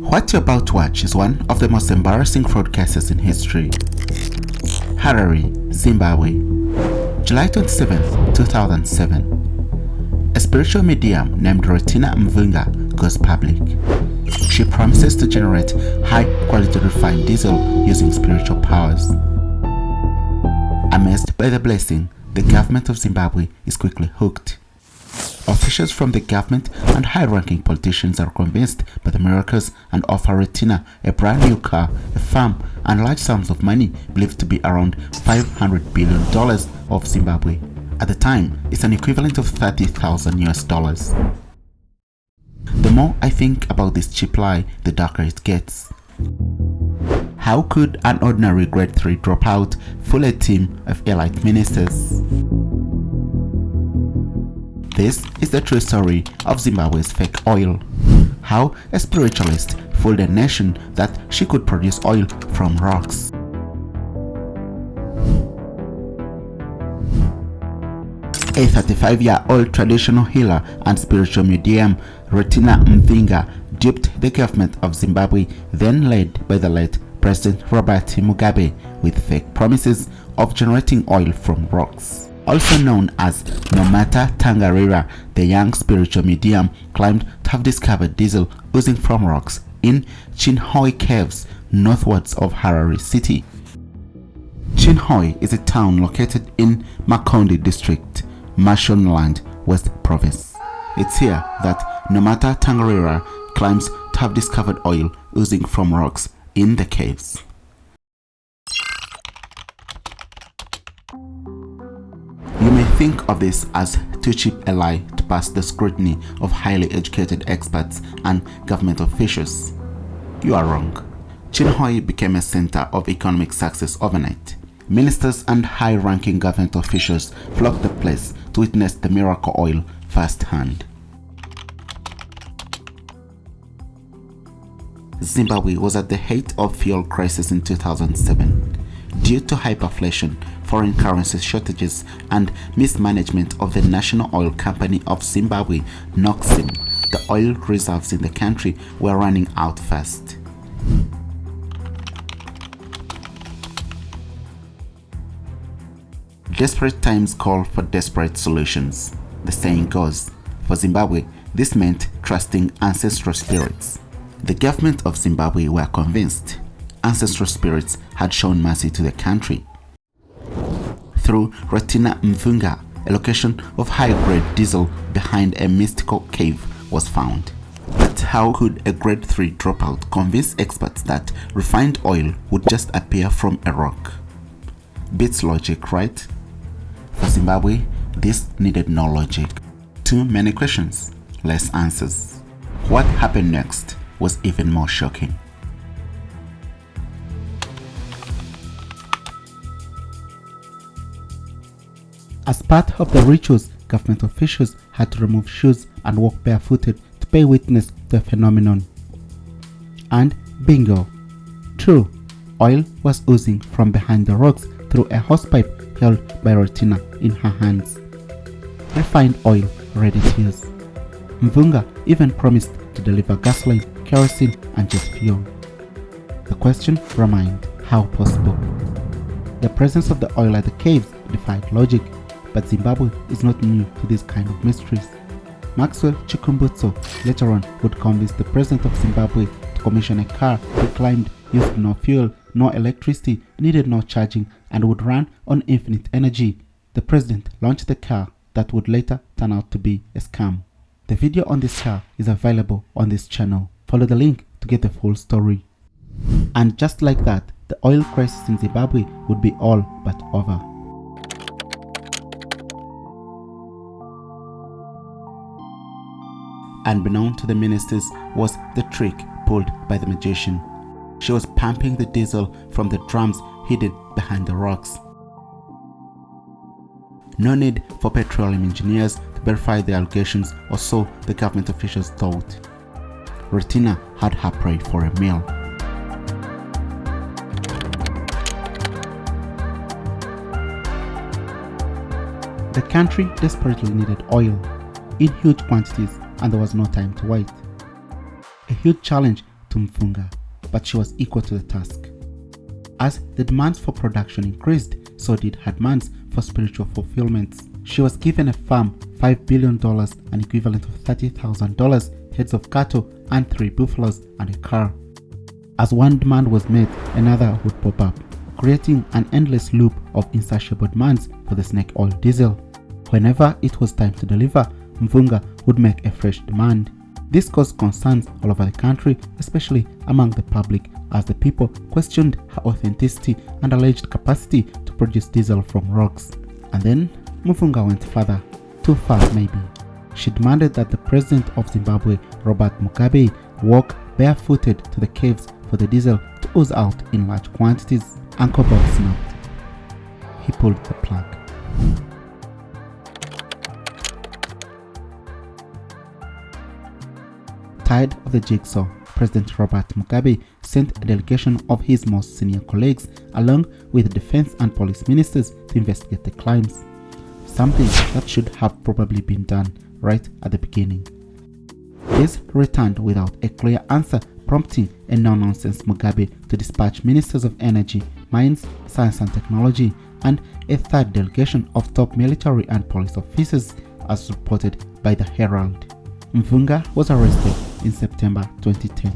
What you're about to watch is one of the most embarrassing fraud cases in history. Harare, Zimbabwe, July 27, 2007. A spiritual medium named Rotina Mavunga goes public. She promises to generate high-quality refined diesel using spiritual powers. Amazed by the blessing, the government of Zimbabwe is quickly hooked. Officials from the government and high-ranking politicians are convinced by the miracles and offer Rotina a brand new car, a farm, and large sums of money believed to be around $500 billion of Zimbabwe. At the time, it's an equivalent of $30,000. The more I think about this cheap lie, the darker it gets. How could an ordinary grade 3 dropout fool a team of elite ministers? This is the true story of Zimbabwe's fake oil. How a spiritualist fooled a nation that she could produce oil from rocks. A 35-year-old traditional healer and spiritual medium, Rotina Mavunga, duped the government of Zimbabwe, then led by the late President Robert Mugabe, with fake promises of generating oil from rocks. Also known as Nomata Tangarira, the young spiritual medium claimed to have discovered diesel oozing from rocks in Chinhoyi caves northwards of Harare city. Chinhoyi is a town located in Makonde district, Mashonaland, West Province. It's here that Nomata Tangarira claims to have discovered oil oozing from rocks in the caves. You may think of this as too cheap a lie to pass the scrutiny of highly educated experts and government officials. You are wrong. Chinhoyi became a center of economic success overnight. Ministers and high-ranking government officials flocked the place to witness the miracle oil firsthand. Zimbabwe was at the height of fuel crisis in 2007. Due to hyperinflation, foreign currency shortages, and mismanagement of the National Oil Company of Zimbabwe, NOXIM, the oil reserves in the country were running out fast. Desperate times call for desperate solutions. The saying goes, for Zimbabwe, this meant trusting ancestral spirits. The government of Zimbabwe were convinced ancestral spirits had shown mercy to the country. Through Rotina Mavunga, a location of high-grade diesel behind a mystical cave was found. But how could a grade 3 dropout convince experts that refined oil would just appear from a rock? Beats logic, right? For Zimbabwe, this needed no logic. Too many questions, less answers. What happened next was even more shocking. As part of the rituals, government officials had to remove shoes and walk barefooted to pay witness to the phenomenon. And bingo! True, oil was oozing from behind the rocks through a hosepipe held by Rotina in her hands. Refined oil ready to use. Mavunga even promised to deliver gasoline, kerosene, and jet fuel. The question remained, how possible? The presence of the oil at the caves defied logic. But Zimbabwe is not new to these kind of mysteries. Maxwell Chikumbutso later on would convince the president of Zimbabwe to commission a car he claimed used no fuel, no electricity, needed no charging, and would run on infinite energy. The president launched the car that would later turn out to be a scam. The video on this car is available on this channel. Follow the link to get the full story. And just like that, the oil crisis in Zimbabwe would be all but over. Unbeknown to the ministers was the trick pulled by the magician. She was pumping the diesel from the drums hidden behind the rocks. No need for petroleum engineers to verify the allegations, or so the government officials thought. Rotina had her prey for a meal. The country desperately needed oil in huge quantities, and there was no time to wait. A huge challenge to Mavunga, but she was equal to the task. As the demands for production increased, so did her demands for spiritual fulfillments. She was given a farm, $5 billion, an equivalent of $30,000, heads of cattle, and 3 buffaloes, and a car. As one demand was met, another would pop up, creating an endless loop of insatiable demands for the snake oil diesel. Whenever it was time to deliver, Mavunga would make a fresh demand. This caused concerns all over the country, especially among the public, as the people questioned her authenticity and alleged capacity to produce diesel from rocks. And then Mavunga went further, too far maybe. She demanded that the president of Zimbabwe, Robert Mugabe, walk barefooted to the caves for the diesel to ooze out in large quantities. Uncle Bob snapped. He pulled the plug. Tired of the jigsaw, President Robert Mugabe sent a delegation of his most senior colleagues along with defense and police ministers to investigate the crimes. Something that should have probably been done right at the beginning. This returned without a clear answer, prompting a no-nonsense Mugabe to dispatch ministers of energy, mines, science and technology, and a third delegation of top military and police officers, as reported by the Herald. Mavunga was arrested in September 2010.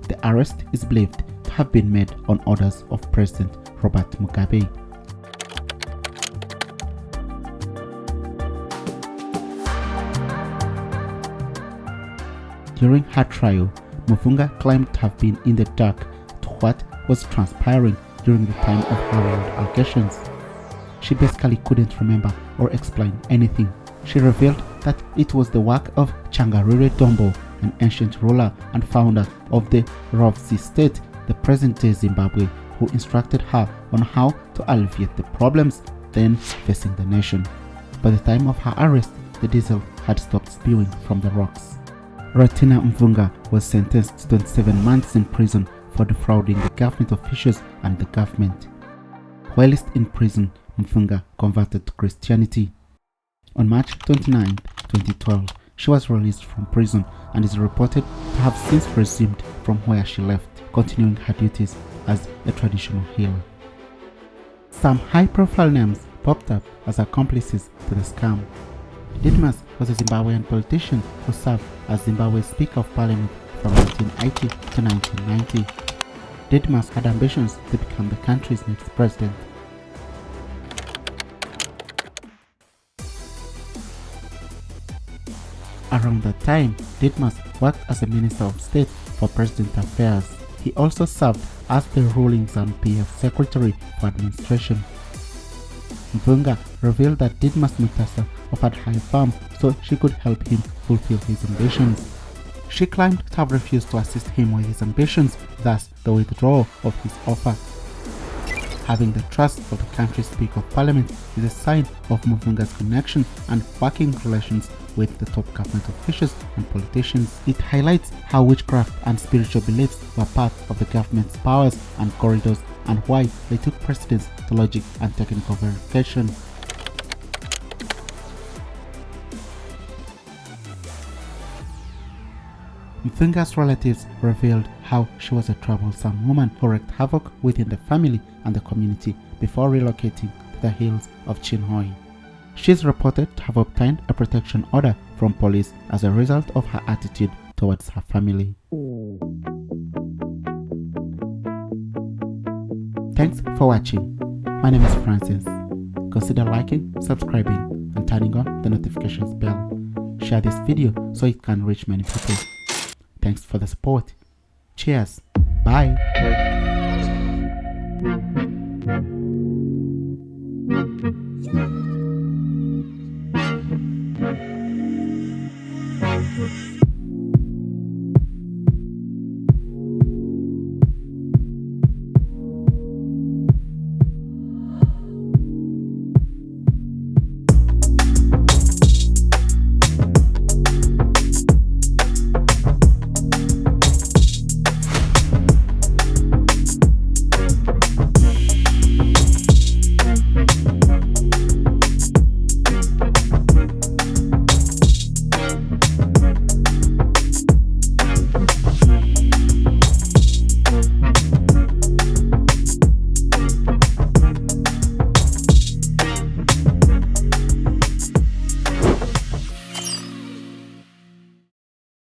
The arrest is believed to have been made on orders of President Robert Mugabe. During her trial, Mavunga claimed to have been in the dark to what was transpiring during the time of her wild allegations. She basically couldn't remember or explain anything. She revealed that it was the work of Changarire Dombo, an ancient ruler and founder of the Rovsi state, the present-day Zimbabwe, who instructed her on how to alleviate the problems then facing the nation. By the time of her arrest, the diesel had stopped spewing from the rocks. Rotina Mavunga was sentenced to 27 months in prison for defrauding the government officials and the government. Whilst in prison, Mavunga converted to Christianity. On March 29, 2012, she was released from prison and is reported to have since resumed from where she left, continuing her duties as a traditional healer. Some high-profile names popped up as accomplices to the scam. Didmus was a Zimbabwean politician who served as Zimbabwe's Speaker of Parliament from 1980 to 1990. Didmus had ambitions to become the country's next president. Around that time, Didmus worked as a Minister of State for President Affairs. He also served as the ruling ZANU-PF Secretary for Administration. Mavunga revealed that Didmus Mutasa offered her a farm so she could help him fulfill his ambitions. She claimed to have refused to assist him with his ambitions, thus the withdrawal of his offer. Having the trust of the country's Speaker of Parliament is a sign of Mavunga's connection and working relations with the top government officials and politicians. It highlights how witchcraft and spiritual beliefs were part of the government's powers and corridors and why they took precedence to logic and technical verification. Mavunga's relatives revealed how she was a troublesome woman who wreaked havoc within the family and the community before relocating to the hills of Chinhoyi. She is reported to have obtained a protection order from police as a result of her attitude towards her family. Thanks for watching. My name is Francis. Consider liking, subscribing, and turning on the notifications bell. Share this video so it can reach many people. Thanks for the support. Cheers. Bye.